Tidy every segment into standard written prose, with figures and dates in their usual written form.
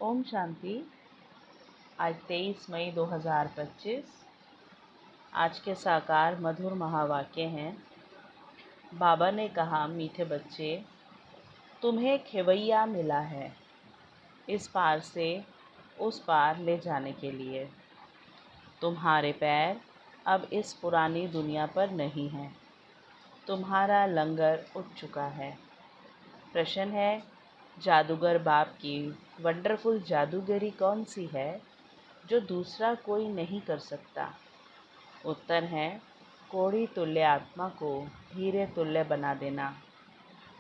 ओम शांति। आज 23 मई 2025। आज के साकार मधुर महावाक्य हैं। बाबा ने कहा, मीठे बच्चे, तुम्हें खेवैया मिला है इस पार से उस पार ले जाने के लिए। तुम्हारे पैर अब इस पुरानी दुनिया पर नहीं हैं। तुम्हारा लंगर उठ चुका है। प्रश्न है, जादूगर बाप की वंडरफुल जादूगरी कौन सी है जो दूसरा कोई नहीं कर सकता? उत्तर है, कोड़ी तुल्य आत्मा को हीरे तुल्य बना देना,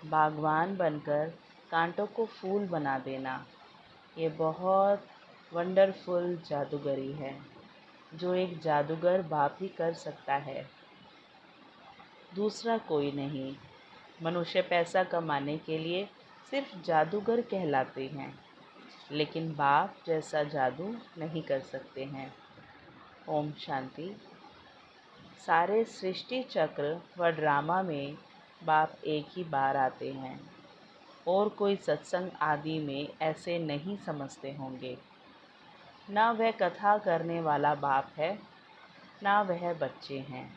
बागवान बनकर कांटों को फूल बना देना। ये बहुत वंडरफुल जादूगरी है जो एक जादूगर बाप ही कर सकता है, दूसरा कोई नहीं। मनुष्य पैसा कमाने के लिए सिर्फ जादूगर कहलाते हैं, लेकिन बाप जैसा जादू नहीं कर सकते हैं। ओम शांति। सारे सृष्टि चक्र व ड्रामा में बाप एक ही बार आते हैं और कोई सत्संग आदि में ऐसे नहीं समझते होंगे। ना वह कथा करने वाला बाप है, ना वह बच्चे हैं।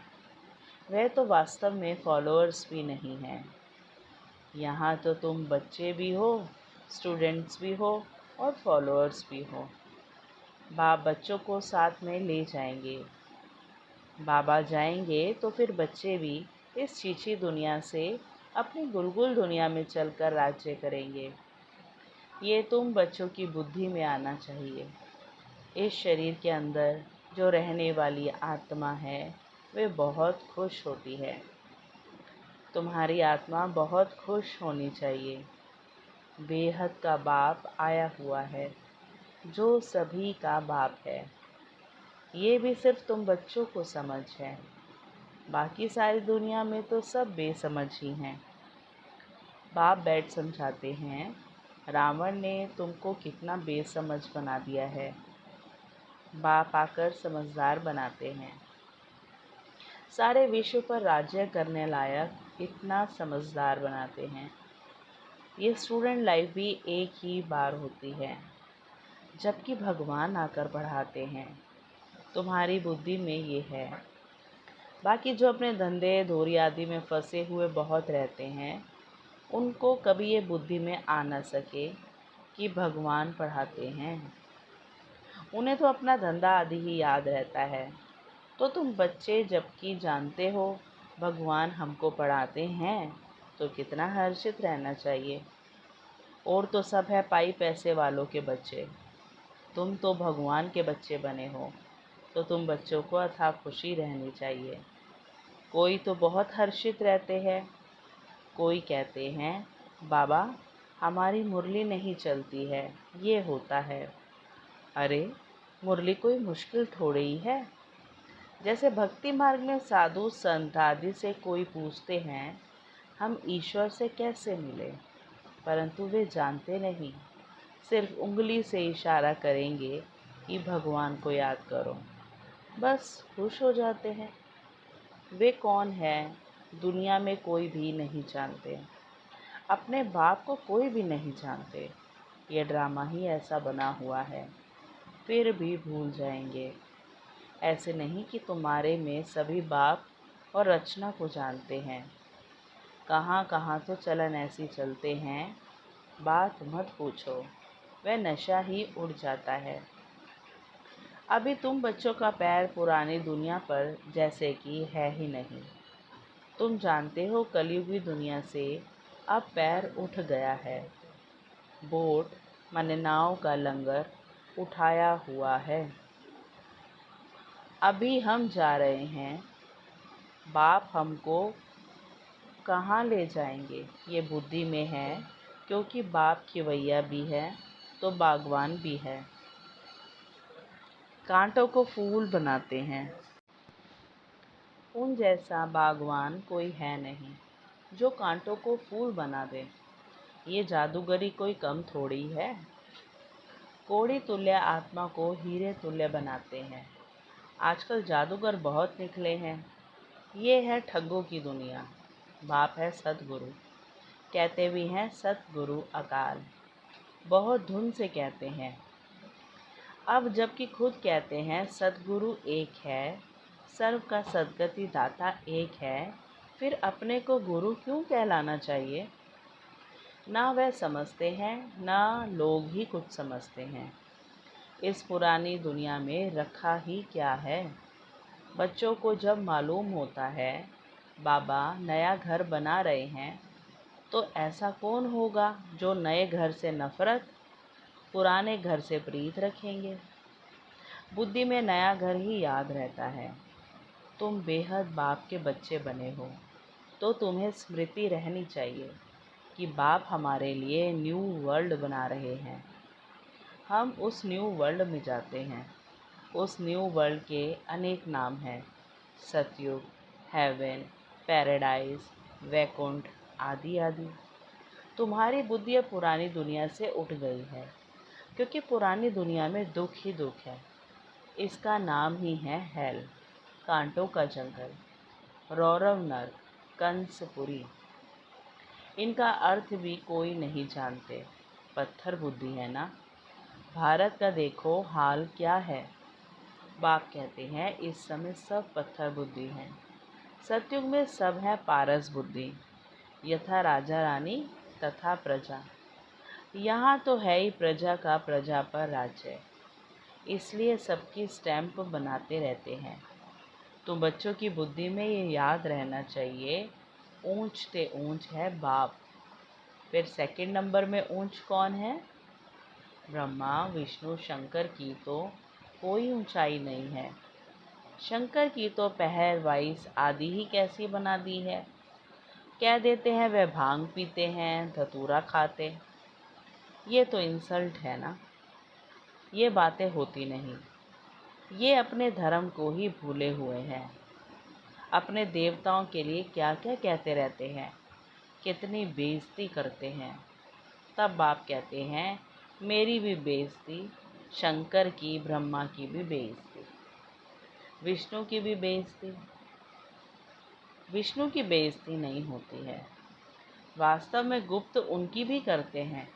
वह तो वास्तव में फॉलोअर्स भी नहीं हैं। यहाँ तो तुम बच्चे भी हो, स्टूडेंट्स भी हो और फॉलोअर्स भी हो। बाप बच्चों को साथ में ले जाएंगे। बाबा जाएंगे तो फिर बच्चे भी इस छीछी दुनिया से अपनी गुलगुल दुनिया में चलकर राज्य करेंगे। ये तुम बच्चों की बुद्धि में आना चाहिए। इस शरीर के अंदर जो रहने वाली आत्मा है वे बहुत खुश होती है। तुम्हारी आत्मा बहुत खुश होनी चाहिए। बेहद का बाप आया हुआ है जो सभी का बाप है। ये भी सिर्फ तुम बच्चों को समझ है, बाकी सारी दुनिया में तो सब बेसमझ ही हैं। बाप बैठ समझाते हैं, रावण ने तुमको कितना बेसमझ बना दिया है। बाप आकर समझदार बनाते हैं। सारे विश्व पर राज्य करने लायक इतना समझदार बनाते हैं। ये स्टूडेंट लाइफ भी एक ही बार होती है, जबकि भगवान आकर पढ़ाते हैं। तुम्हारी बुद्धि में ये है। बाकी जो अपने धंधे धोरी आदि में फंसे हुए बहुत रहते हैं, उनको कभी ये बुद्धि में आ न सके कि भगवान पढ़ाते हैं। उन्हें तो अपना धंधा आदि ही याद रहता है। तो तुम बच्चे जबकि जानते हो भगवान हमको पढ़ाते हैं, तो कितना हर्षित रहना चाहिए। और तो सब है पाई पैसे वालों के बच्चे। तुम तो भगवान के बच्चे बने हो, तो तुम बच्चों को अथाह खुशी रहनी चाहिए। कोई तो बहुत हर्षित रहते हैं। कोई कहते हैं, बाबा हमारी मुरली नहीं चलती है, ये होता है। अरे मुरली कोई मुश्किल थोड़ी ही है। जैसे भक्ति मार्ग में साधु संत आदि से कोई पूछते हैं, हम ईश्वर से कैसे मिले, परंतु वे जानते नहीं, सिर्फ उंगली से इशारा करेंगे कि भगवान को याद करो, बस खुश हो जाते हैं। वे कौन है दुनिया में कोई भी नहीं जानते। अपने बाप को कोई भी नहीं जानते। ये ड्रामा ही ऐसा बना हुआ है, फिर भी भूल जाएंगे। ऐसे नहीं कि तुम्हारे में सभी बाप और रचना को जानते हैं। कहाँ कहाँ तो चलन ऐसी चलते हैं, बात मत पूछो, वह नशा ही उड़ जाता है। अभी तुम बच्चों का पैर पुरानी दुनिया पर जैसे कि है ही नहीं। तुम जानते हो कलयुगी दुनिया से अब पैर उठ गया है। बोट माने नाव का लंगर उठाया हुआ है। अभी हम जा रहे हैं। बाप हमको कहाँ ले जाएंगे ये बुद्धि में है, क्योंकि बाप खिवैया भी है तो बागवान भी है। कांटों को फूल बनाते हैं। उन जैसा बागवान कोई है नहीं जो कांटों को फूल बना दे। ये जादूगरी कोई कम थोड़ी है। कोड़ी तुल्य आत्मा को हीरे तुल्य बनाते हैं। आजकल जादूगर बहुत निकले हैं। ये है ठगों की दुनिया। बाप है सतगुरु, कहते भी हैं सतगुरु अकाल। बहुत धुन से कहते हैं। अब जबकि खुद कहते हैं सद्गुरु एक है, सर्व का सद्गति दाता एक है, फिर अपने को गुरु क्यों कहलाना चाहिए? ना वह समझते हैं, ना लोग ही कुछ समझते हैं। इस पुरानी दुनिया में रखा ही क्या है? बच्चों को जब मालूम होता है बाबा नया घर बना रहे हैं, तो ऐसा कौन होगा जो नए घर से नफरत, पुराने घर से प्रीत रखेंगे? बुद्धि में नया घर ही याद रहता है। तुम बेहद बाप के बच्चे बने हो, तो तुम्हें स्मृति रहनी चाहिए कि बाप हमारे लिए न्यू वर्ल्ड बना रहे हैं। हम उस न्यू वर्ल्ड में जाते हैं। उस न्यू वर्ल्ड के अनेक नाम हैं, सतयुग, हेवन, पैराडाइज, वैकुंठ आदि आदि। तुम्हारी बुद्धि अब पुरानी दुनिया से उठ गई है, क्योंकि पुरानी दुनिया में दुख ही दुख है। इसका नाम ही है हेल, कांटों का जंगल, रौरव नर्क, कंसपुरी। इनका अर्थ भी कोई नहीं जानते। पत्थर बुद्धि है ना। भारत का देखो हाल क्या है। बाप कहते हैं इस समय सब पत्थर बुद्धि हैं। सतयुग में सब है पारस बुद्धि, यथा राजा रानी तथा प्रजा। यहाँ तो है ही प्रजा का प्रजा पर राज्य, इसलिए सबकी स्टैंप बनाते रहते हैं। तो बच्चों की बुद्धि में ये याद रहना चाहिए, ऊंच ते ऊंच है बाप। फिर सेकंड नंबर में ऊंच कौन है? ब्रह्मा विष्णु शंकर की तो कोई ऊंचाई नहीं है। शंकर की तो पहर वाइस आदि ही कैसी बना दी है। कह देते हैं वह भांग पीते हैं, धतूरा खाते। ये तो इंसल्ट है ना। ये बातें होती नहीं। ये अपने धर्म को ही भूले हुए हैं। अपने देवताओं के लिए क्या क्या कहते रहते हैं, कितनी बेइज्जती करते हैं। तब बाप कहते हैं मेरी भी बेइज्जती, शंकर की, ब्रह्मा की भी बेइज्जती, विष्णु की भी बेइज्जती। विष्णु की बेइज्जती नहीं होती है। वास्तव में गुप्त उनकी भी करते हैं,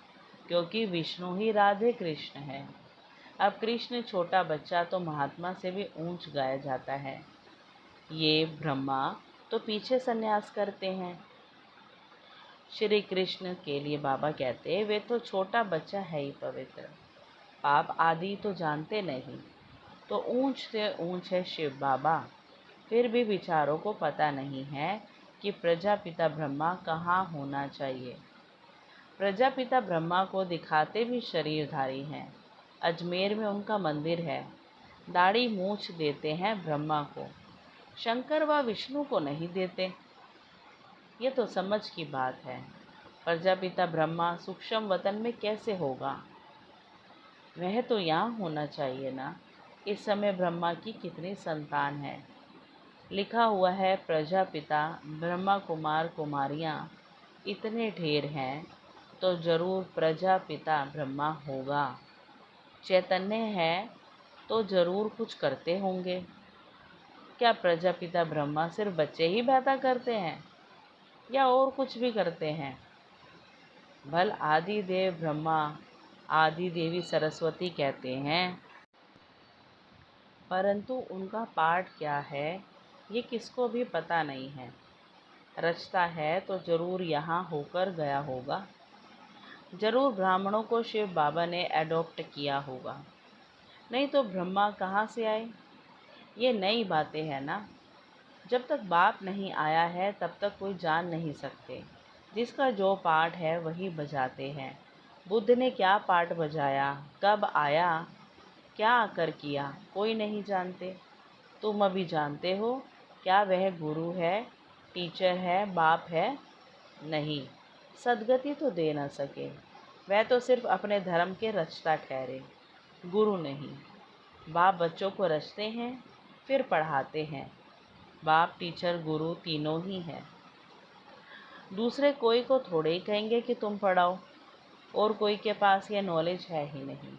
क्योंकि विष्णु ही राधे कृष्ण है। अब कृष्ण छोटा बच्चा तो महात्मा से भी ऊंच गाया जाता है। ये ब्रह्मा तो पीछे संन्यास करते हैं। श्री कृष्ण के लिए बाबा कहते वे तो छोटा बच्चा है ही पवित्र, पाप आदि तो जानते नहीं। तो ऊंच से ऊंच है शिव बाबा। फिर भी विचारों को पता नहीं है कि प्रजापिता ब्रह्मा कहाँ होना चाहिए। प्रजापिता ब्रह्मा को दिखाते भी शरीरधारी हैं। अजमेर में उनका मंदिर है। दाढ़ी मूछ देते हैं ब्रह्मा को, शंकर व विष्णु को नहीं देते। ये तो समझ की बात है। प्रजापिता ब्रह्मा सूक्ष्म वतन में कैसे होगा? वह तो यहाँ होना चाहिए ना। इस समय ब्रह्मा की कितनी संतान है? लिखा हुआ है प्रजापिता ब्रह्मा कुमार कुमारियाँ इतने ढेर हैं, तो जरूर प्रजापिता ब्रह्मा होगा। चैतन्य है तो जरूर कुछ करते होंगे। क्या प्रजापिता ब्रह्मा सिर्फ बच्चे ही पैदा करते हैं या और कुछ भी करते हैं? भल आदि देव ब्रह्मा, आदि देवी सरस्वती कहते हैं, परंतु उनका पाठ क्या है ये किसको भी पता नहीं है। रचता है तो जरूर यहाँ होकर गया होगा। जरूर ब्राह्मणों को शिव बाबा ने एडॉप्ट किया होगा, नहीं तो ब्रह्मा कहाँ से आए? ये नई बातें हैं ना। जब तक बाप नहीं आया है तब तक कोई जान नहीं सकते। जिसका जो पाठ है वही बजाते हैं। बुद्ध ने क्या पाठ बजाया, कब आया, क्या आकर किया, कोई नहीं जानते। तुम अभी जानते हो क्या वह गुरु है, टीचर है, बाप है? नहीं, सद्गति तो दे न सके। वह तो सिर्फ अपने धर्म के रचता ठहरे, गुरु नहीं। बाप बच्चों को रचते हैं फिर पढ़ाते हैं। बाप टीचर गुरु तीनों ही हैं। दूसरे कोई को थोड़े ही कहेंगे कि तुम पढ़ाओ, और कोई के पास यह नॉलेज है ही नहीं।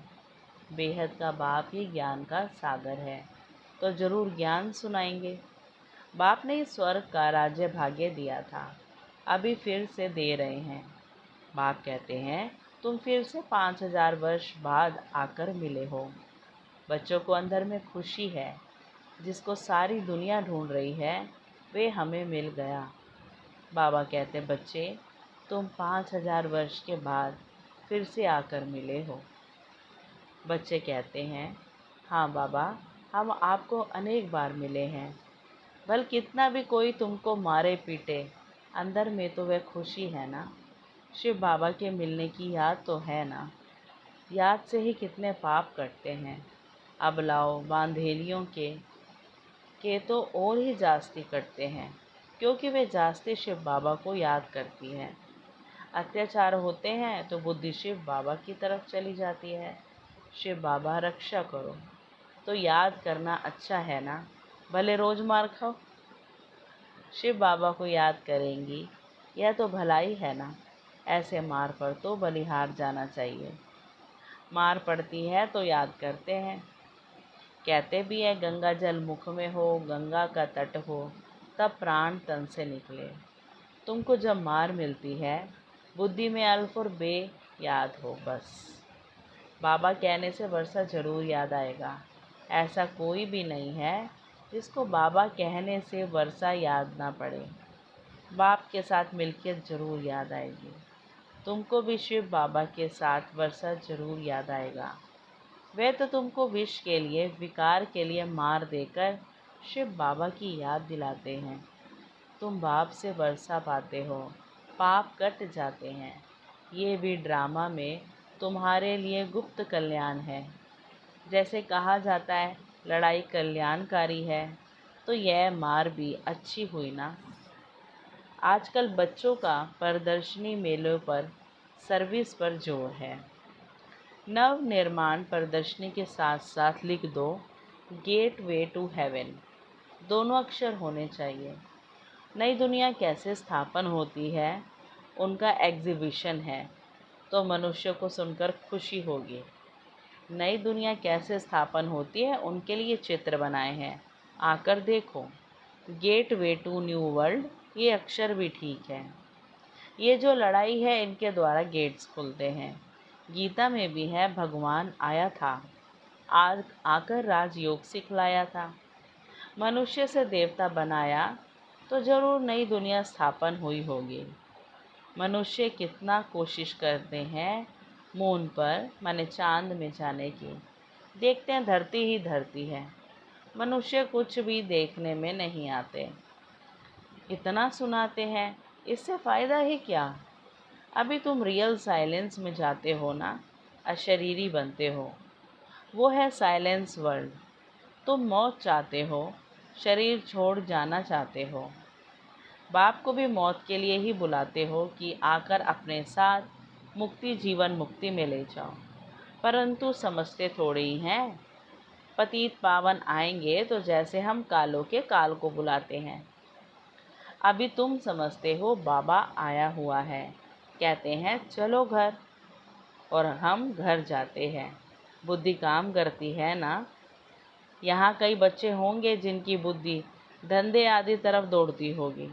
बेहद का बाप ही ज्ञान का सागर है, तो ज़रूर ज्ञान सुनाएंगे। बाप ने इस स्वर्ग का राज्य भाग्य दिया था, अभी फिर से दे रहे हैं। बाप कहते हैं तुम फिर से 5000 वर्ष बाद आकर मिले हो। बच्चों को अंदर में खुशी है, जिसको सारी दुनिया ढूंढ रही है, वे हमें मिल गया। बाबा कहते, बच्चे तुम 5000 वर्ष के बाद फिर से आकर मिले हो। बच्चे कहते हैं, हाँ बाबा, हम आपको अनेक बार मिले हैं। भल कितना भी कोई तुमको मारे पीटे, अंदर में तो वह खुशी है ना। शिव बाबा के मिलने की याद तो है ना। याद से ही कितने पाप कटते हैं। अबलाओं बांधेलियों के तो और ही जास्ती कटते हैं, क्योंकि वे जास्ती शिव बाबा को याद करती हैं। अत्याचार होते हैं तो बुद्धि शिव बाबा की तरफ चली जाती है। शिव बाबा रक्षा करो, तो याद करना अच्छा है ना, भले रोज मार खाओ। शिव बाबा को याद करेंगी, यह तो भलाई है ना। ऐसे मार पर तो बलिहार जाना चाहिए। मार पड़ती है तो याद करते हैं। कहते भी है, गंगा जल मुख में हो, गंगा का तट हो, तब प्राण तन से निकले। तुमको जब मार मिलती है, बुद्धि में अल्फ और बे याद हो बस। बाबा कहने से वर्षा जरूर याद आएगा। ऐसा कोई भी नहीं है जिसको बाबा कहने से वर्षा याद ना पड़े। बाप के साथ मिलकर जरूर याद आएगी। तुमको भी शिव बाबा के साथ वर्षा जरूर याद आएगा। वे तो तुमको विष के लिए, विकार के लिए मार देकर शिव बाबा की याद दिलाते हैं। तुम बाप से वर्षा पाते हो, पाप कट जाते हैं। ये भी ड्रामा में तुम्हारे लिए गुप्त कल्याण है। जैसे कहा जाता है लड़ाई कल्याणकारी है, तो यह मार भी अच्छी हुई ना। आजकल बच्चों का प्रदर्शनी मेलों पर सर्विस पर जोर है। नव निर्माण प्रदर्शनी के साथ साथ लिख दो गेट वे टू हेवन। दोनों अक्षर होने चाहिए। नई दुनिया कैसे स्थापन होती है, उनका एग्जीबिशन है, तो मनुष्य को सुनकर खुशी होगी। नई दुनिया कैसे स्थापन होती है, उनके लिए चित्र बनाए हैं, आकर देखो। Gateway to new world, ये अक्षर भी ठीक है। ये जो लड़ाई है, इनके द्वारा गेट्स खुलते हैं। गीता में भी है, भगवान आया था, आकर राजयोग सिखलाया था। मनुष्य से देवता बनाया तो जरूर नई दुनिया स्थापन हुई होगी। मनुष्य कितना कोशिश करते हैं मून पर, माने चांद में जाने की। देखते हैं धरती ही धरती है। मनुष्य कुछ भी देखने में नहीं आते। इतना सुनाते हैं, इससे फ़ायदा ही क्या। अभी तुम रियल साइलेंस में जाते हो ना, अशरीरी बनते हो। वो है साइलेंस वर्ल्ड। तुम मौत चाहते हो, शरीर छोड़ जाना चाहते हो। बाप को भी मौत के लिए ही बुलाते हो कि आकर अपने साथ मुक्ति, जीवन मुक्ति में ले जाओ। परंतु समझते थोड़े ही हैं। पतित पावन आएंगे तो जैसे हम कालों के काल को बुलाते हैं। अभी तुम समझते हो बाबा आया हुआ है, कहते हैं चलो घर, और हम घर जाते हैं। बुद्धि काम करती है ना। यहाँ कई बच्चे होंगे जिनकी बुद्धि धंधे आदि तरफ दौड़ती होगी।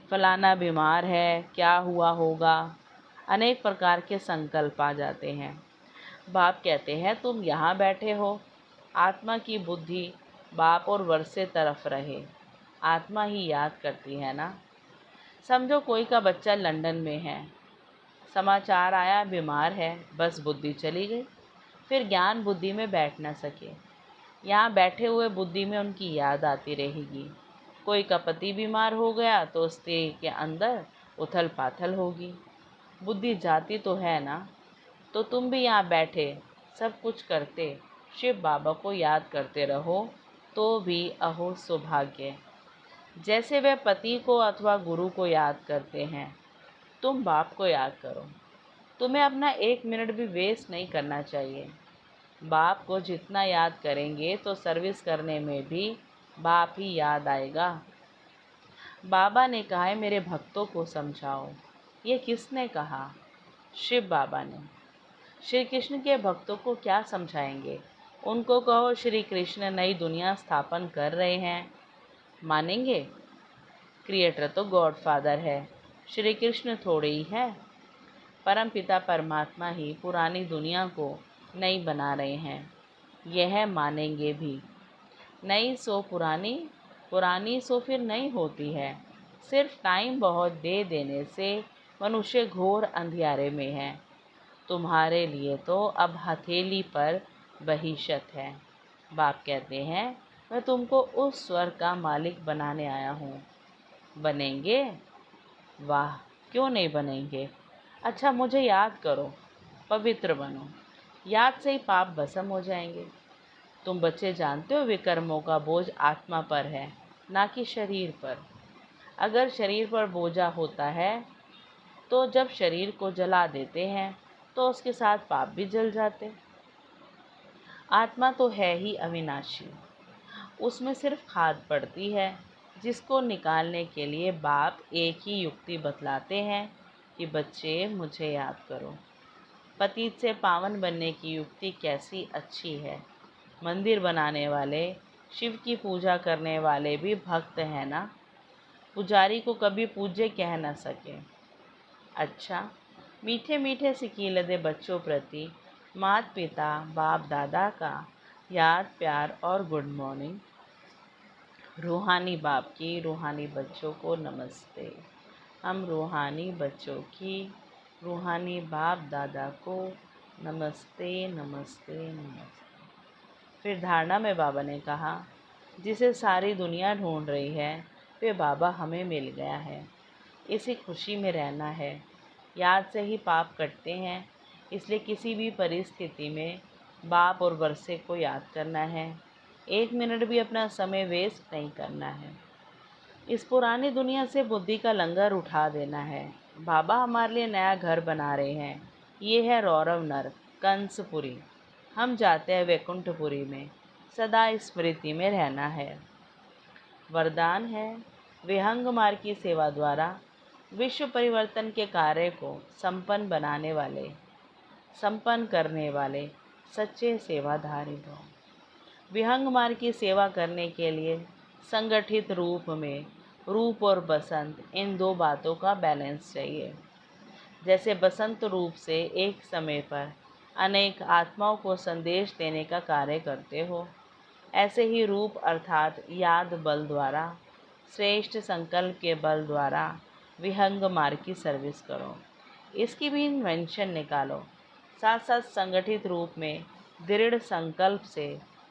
फलाना बीमार है, क्या हुआ होगा, अनेक प्रकार के संकल्प आ जाते हैं। बाप कहते हैं तुम यहाँ बैठे हो, आत्मा की बुद्धि बाप और वर्षे तरफ रहे। आत्मा ही याद करती है ना। समझो कोई का बच्चा लंदन में है, समाचार आया बीमार है, बस बुद्धि चली गई। फिर ज्ञान बुद्धि में बैठ न सके। यहाँ बैठे हुए बुद्धि में उनकी याद आती रहेगी। कोई का पति बीमार हो गया तो स्त्री के अंदर उथल पाथल होगी। बुद्धि जाती तो है ना। तो तुम भी यहाँ बैठे सब कुछ करते शिव बाबा को याद करते रहो, तो भी अहो सौभाग्य। जैसे वे पति को अथवा गुरु को याद करते हैं, तुम बाप को याद करो। तुम्हें अपना 1 मिनट भी वेस्ट नहीं करना चाहिए। बाप को जितना याद करेंगे तो सर्विस करने में भी बाप ही याद आएगा। बाबा ने कहा है मेरे भक्तों को समझाओ। ये किसने कहा? शिव बाबा ने। श्री कृष्ण के भक्तों को क्या समझाएंगे? उनको कहो श्री कृष्ण नई दुनिया स्थापन कर रहे हैं, मानेंगे? क्रिएटर तो गॉड फादर है, श्री कृष्ण थोड़े ही है। परमपिता परमात्मा ही पुरानी दुनिया को नई बना रहे हैं, यह मानेंगे भी। नई सो पुरानी, पुरानी सो फिर नई होती है। सिर्फ टाइम बहुत दे देने से मनुष्य घोर अंधियारे में है। तुम्हारे लिए तो अब हथेली पर बहिशत है। बाप कहते हैं, मैं तुमको उस स्वर्ग का मालिक बनाने आया हूँ। बनेंगे? वाह, क्यों नहीं बनेंगे। अच्छा, मुझे याद करो, पवित्र बनो। याद से ही पाप भस्म हो जाएंगे। तुम बच्चे जानते हो विकर्मों का बोझ आत्मा पर है, ना कि शरीर पर। अगर शरीर पर बोझा होता है तो जब शरीर को जला देते हैं तो उसके साथ पाप भी जल जाते। आत्मा तो है ही अविनाशी, उसमें सिर्फ खाद पड़ती है, जिसको निकालने के लिए बाप एक ही युक्ति बतलाते हैं कि बच्चे मुझे याद करो। पतित से पावन बनने की युक्ति कैसी अच्छी है। मंदिर बनाने वाले, शिव की पूजा करने वाले भी भक्त हैं ना। पुजारी को कभी पूज्य कह न सके। अच्छा, मीठे मीठे सिकीलदे बच्चों प्रति माता पिता बाप दादा का याद प्यार और गुड मॉर्निंग। रूहानी बाप की रूहानी बच्चों को नमस्ते। हम रूहानी बच्चों की रूहानी बाप दादा को नमस्ते नमस्ते नमस्ते। फिर धारणा में बाबा ने कहा, जिसे सारी दुनिया ढूंढ रही है वे बाबा हमें मिल गया है। इसी खुशी में रहना है। याद से ही पाप कटते हैं, इसलिए किसी भी परिस्थिति में बाप और वर्षे को याद करना है। 1 मिनट भी अपना समय वेस्ट नहीं करना है। इस पुरानी दुनिया से बुद्धि का लंगर उठा देना है। बाबा हमारे लिए नया घर बना रहे हैं। ये है रौरव नर्क, कंसपुरी। हम जाते हैं वैकुंठपुरी में, सदा स्मृति में रहना है। वरदान है, विहंग मार्ग की सेवा द्वारा विश्व परिवर्तन के कार्य को संपन्न करने वाले सच्चे सेवाधारी भव। विहंग मार्ग की सेवा करने के लिए संगठित रूप में रूप और बसंत, इन 2 बातों का बैलेंस चाहिए। जैसे बसंत रूप से एक समय पर अनेक आत्माओं को संदेश देने का कार्य करते हो, ऐसे ही रूप अर्थात याद बल द्वारा, श्रेष्ठ संकल्प के बल द्वारा विहंग मार्ग की सर्विस करो। इसकी भी इन्वेंशन निकालो। साथ साथ संगठित रूप में दृढ़ संकल्प से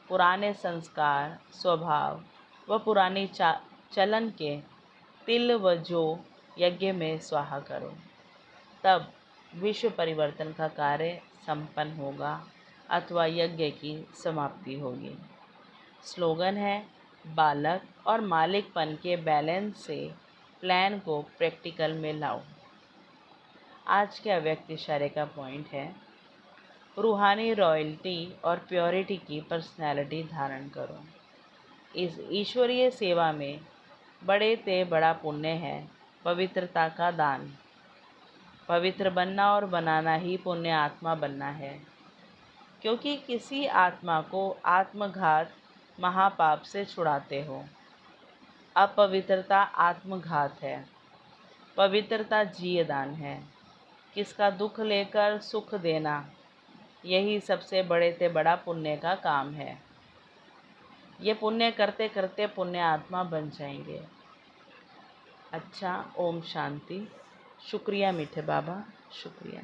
पुराने संस्कार, स्वभाव व पुरानी चलन के तिल व जो यज्ञ में स्वाहा करो। तब विश्व परिवर्तन का कार्य संपन्न होगा अथवा यज्ञ की समाप्ति होगी। स्लोगन है, बालक और मालिकपन के बैलेंस से प्लान को प्रैक्टिकल में लाओ। आज के अव्यक्त इशारे का पॉइंट है, रूहानी रॉयल्टी और प्योरिटी की पर्सनैलिटी धारण करो। इस ईश्वरीय सेवा में बड़े ते बड़ा पुण्य है पवित्रता का दान। पवित्र बनना और बनाना ही पुण्य आत्मा बनना है, क्योंकि किसी आत्मा को आत्मघात महापाप से छुड़ाते हो। अपवित्रता आत्मघात है, पवित्रता जीयदान है। किसका दुख लेकर सुख देना, यही सबसे बड़े से बड़ा पुण्य का काम है। ये पुण्य करते करते पुण्य आत्मा बन जाएंगे। अच्छा, ओम शांति। शुक्रिया मीठे बाबा, शुक्रिया।